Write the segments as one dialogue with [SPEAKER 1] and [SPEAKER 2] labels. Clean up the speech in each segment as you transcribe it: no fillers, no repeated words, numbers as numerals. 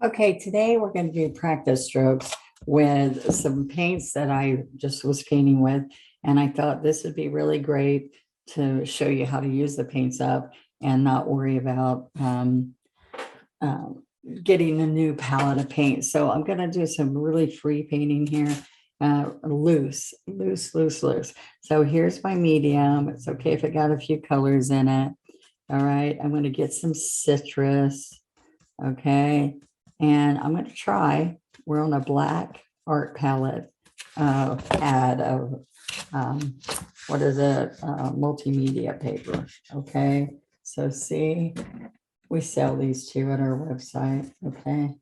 [SPEAKER 1] Okay, today we're going to do practice strokes with some paints that I just was painting with. And I thought this would be really great to show you how to use the paints up and not worry about getting a new palette of paint. So I'm going to do some really free painting here, loose. So here's my medium. It's okay if it got a few colors in it. All right, I'm going to get some citrus. Okay, and I'm going to try. We're on a black art palette pad of what is it? Multimedia paper. Okay, so see, we sell these too at our website. Okay,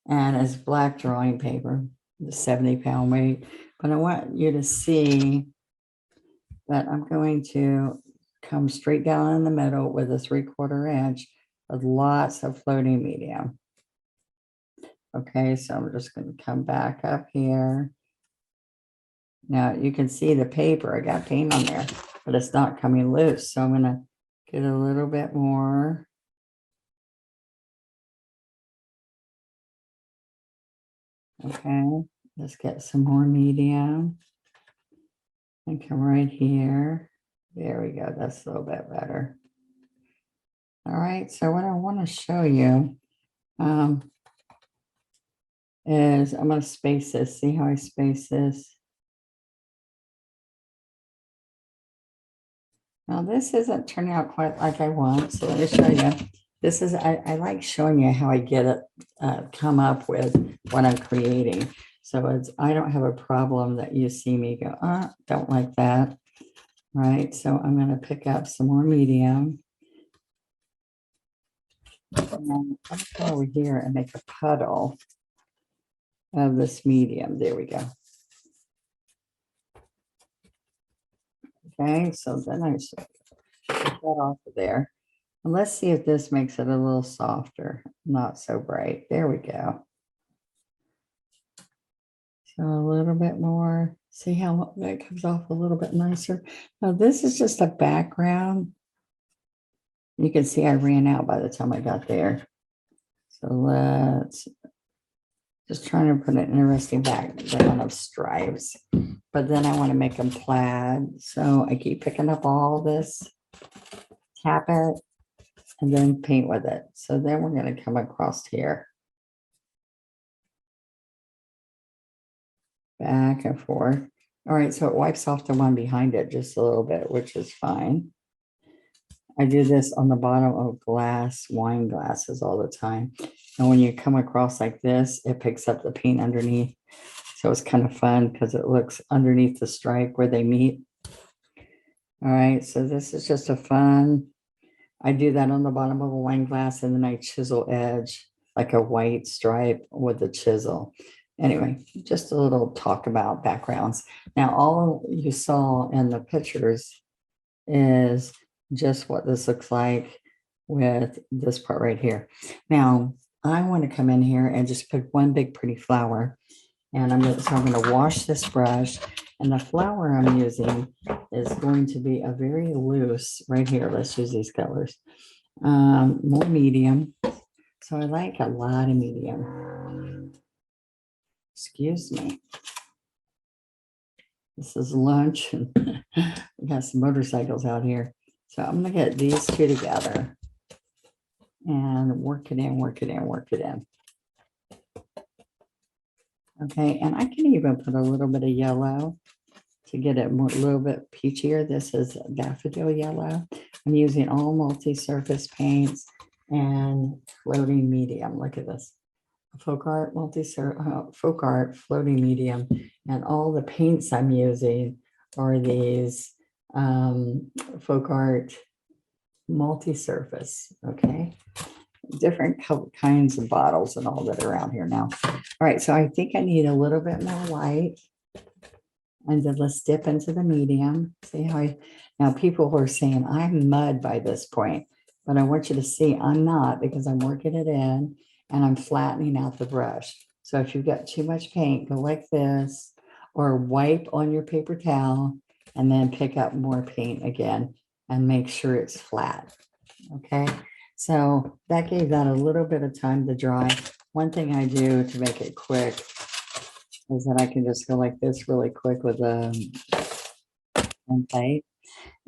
[SPEAKER 1] and it's black drawing paper, the 70-pound weight. But I want you to see that I'm going to come straight down in the middle with a 3/4 inch with lots of floating medium. Okay, so I'm just going to come back up here. Now you can see the paper, I got paint on there, but it's not coming loose. So I'm going to get a little bit more. Okay, let's get some more medium and come right here. There we go. That's a little bit better. All right, so what I want to show you is I'm going to space this. See how I space this? Now this isn't turning out quite like I want, so let me show you. This is, I like showing you how I get it, come up with what I'm creating. So it's, I don't have a problem that you see me go, don't like that, right? So I'm going to pick up some more medium. And I'm going to go over here and make a puddle of this medium. There we go. Okay, so then I should get that off of there. And let's see if this makes it a little softer, not so bright. There we go. So a little bit more. See how that comes off a little bit nicer. Now this is just a background. You can see I ran out by the time I got there. So let's just trying to put an interesting background of stripes. But then I want to make them plaid. So I keep picking up all this, tap it, and then paint with it. So then we're going to come across here. Back and forth. All right, so it wipes off the one behind it just a little bit, which is fine. I do this on the bottom of wine glasses all the time. And when you come across like this, it picks up the paint underneath. So it's kind of fun because it looks underneath the stripe where they meet. All right, so this is just a fun, I do that on the bottom of a wine glass and then I chisel edge like a white stripe with a chisel. Anyway, just a little talk about backgrounds. Now, all you saw in the pictures is just what this looks like with this part right here. Now, I want to come in here and just put one big pretty flower. And I'm going to wash this brush. And the flower I'm using is going to be a very loose, right here. Let's use these colors. More medium. So I like a lot of medium. Excuse me. This is lunch and we got some motorcycles out here. So I'm going to get these two together and work it in. Okay, and I can even put a little bit of yellow to get it more, a little bit peachier. This is daffodil yellow. I'm using all multi-surface paints and floating medium. Look at this. Folk art, folk art, floating medium, and all the paints I'm using are these folk art multi-surface. Okay, different kinds of bottles and all that are around here now. All right, so I think I need a little bit more white, and then let's dip into the medium. See how now people are saying I'm mud by this point, but I want you to see I'm not, because I'm working it in. And I'm flattening out the brush. So if you've got too much paint, go like this, or wipe on your paper towel and then pick up more paint again and make sure it's flat. Okay, so that gave that a little bit of time to dry. One thing I do to make it quick is that I can just go like this really quick with a template.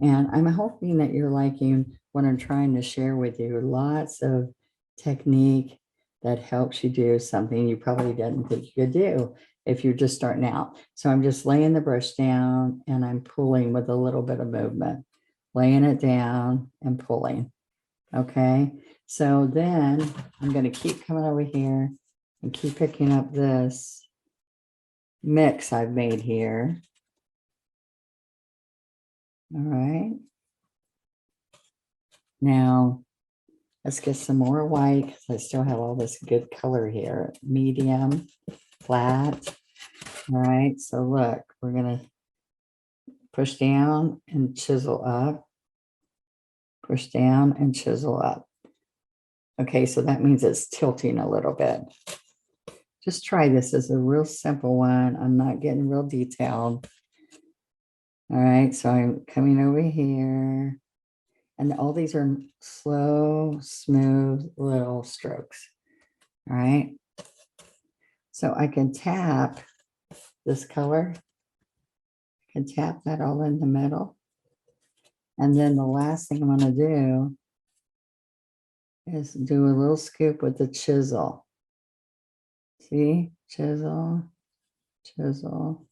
[SPEAKER 1] And I'm hoping that you're liking what I'm trying to share with you. Lots of technique that helps you do something you probably didn't think you could do if you're just starting out. So I'm just laying the brush down and I'm pulling with a little bit of movement, laying it down and pulling. Okay. So then I'm going to keep coming over here and keep picking up this mix I've made here. All right. Now, let's get some more white because I still have all this good color here. Medium, flat. All right, so look, we're going to push down and chisel up. Push down and chisel up. Okay, so that means it's tilting a little bit. Just try this as a real simple one. I'm not getting real detailed. All right, so I'm coming over here. And all these are slow, smooth little strokes. All right. So I can tap this color. I can tap that all in the middle. And then the last thing I'm going to do is do a little scoop with the chisel. See? Chisel, chisel.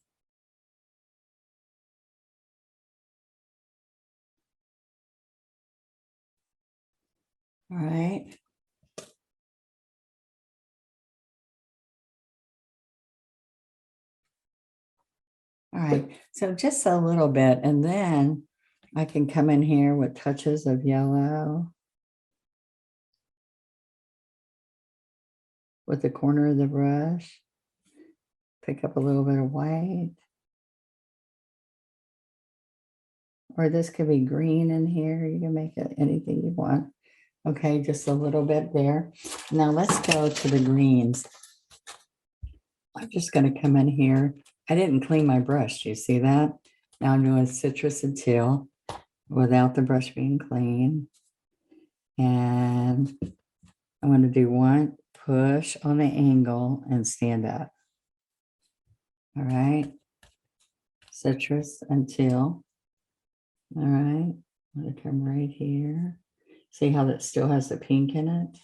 [SPEAKER 1] All right. All right. So just a little bit. And then I can come in here with touches of yellow with the corner of the brush. Pick up a little bit of white. Or this could be green in here. You can make it anything you want. Okay, just a little bit there. Now let's go to the greens. I'm just going to come in here. I didn't clean my brush. Do you see that? Now I'm doing citrus and teal without the brush being clean. And I'm going to do one push on the angle and stand up. All right. Citrus and teal. All right. I'm going to come right here. See how that still has the pink in it?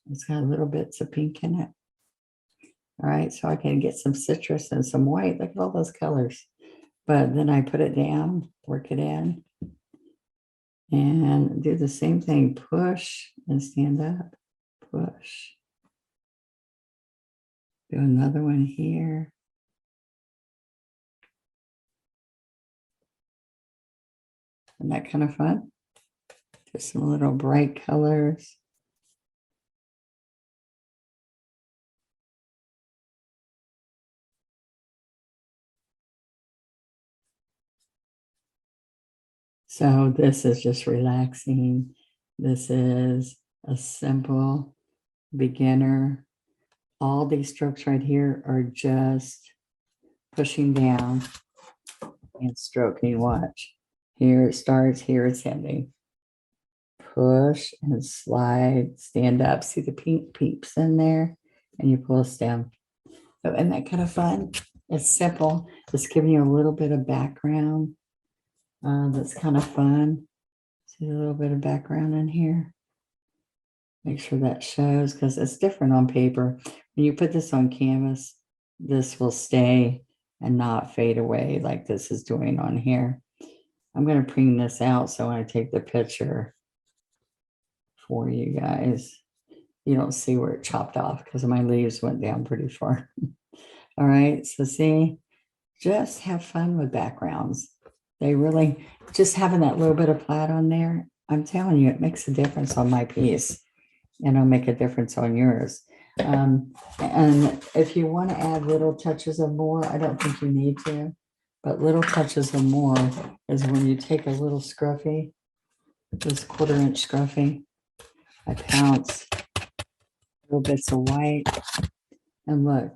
[SPEAKER 1] It's got little bits of pink in it. All right, so I can get some citrus and some white. Look at all those colors. But then I put it down, work it in, and do the same thing. Push and stand up. Push. Do another one here. Isn't that kind of fun? Just some little bright colors. So this is just relaxing. This is a simple beginner. All these strokes right here are just pushing down and stroking. Watch. Here it starts, here it's ending. Push and slide, stand up. See the pink peeps in there? And you pull us down. So isn't that kind of fun? It's simple. It's giving you a little bit of background. That's kind of fun. See a little bit of background in here. Make sure that shows because it's different on paper. When you put this on canvas, this will stay and not fade away like this is doing on here. I'm going to preen this out so when I take the picture for you guys, you don't see where it chopped off because my leaves went down pretty far. All right, so see, just have fun with backgrounds. They really, just having that little bit of plaid on there, I'm telling you, it makes a difference on my piece and it'll make a difference on yours. And if you want to add little touches of more, I don't think you need to, but little touches of more is when you take a little scruffy, this 1/4 inch scruffy, I pounce little bits of white, and look,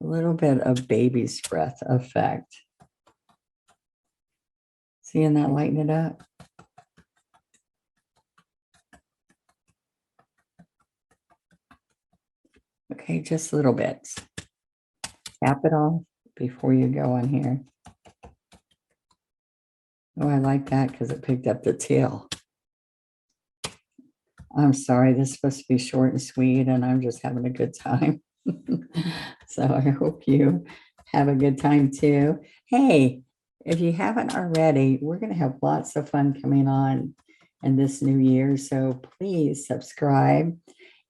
[SPEAKER 1] a little bit of baby's breath effect. Seeing that lighten it up? Okay, just little bits. Tap it off before you go on here. Oh, I like that because it picked up the tail. I'm sorry, this is supposed to be short and sweet, and I'm just having a good time. So I hope you have a good time too. Hey, if you haven't already, we're going to have lots of fun coming on in this new year. So please subscribe,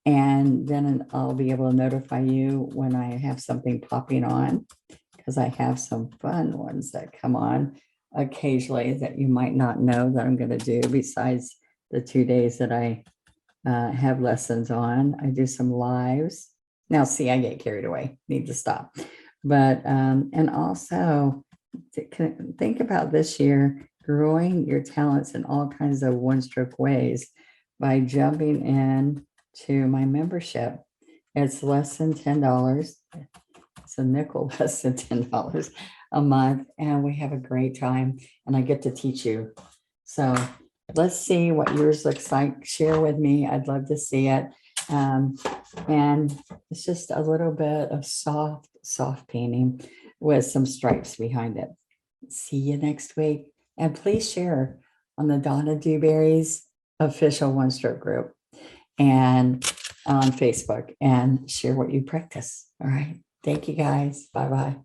[SPEAKER 1] and then I'll be able to notify you when I have something popping on, because I have some fun ones that come on occasionally that you might not know that I'm going to do besides the 2 days that I have lessons on. I do some lives. Now, see, I get carried away, need to stop. But, and also think about this year, growing your talents in all kinds of one-stroke ways by jumping in to my membership. It's less than $10. It's a nickel less than $10 a month. And we have a great time, and I get to teach you. So let's see what yours looks like. Share with me. I'd love to see it. And it's just a little bit of soft painting with some stripes behind it. See you next week. And please share on the Donna Dewberry's official one stroke group and on Facebook, and share what you practice. All right. Thank you guys. Bye-bye.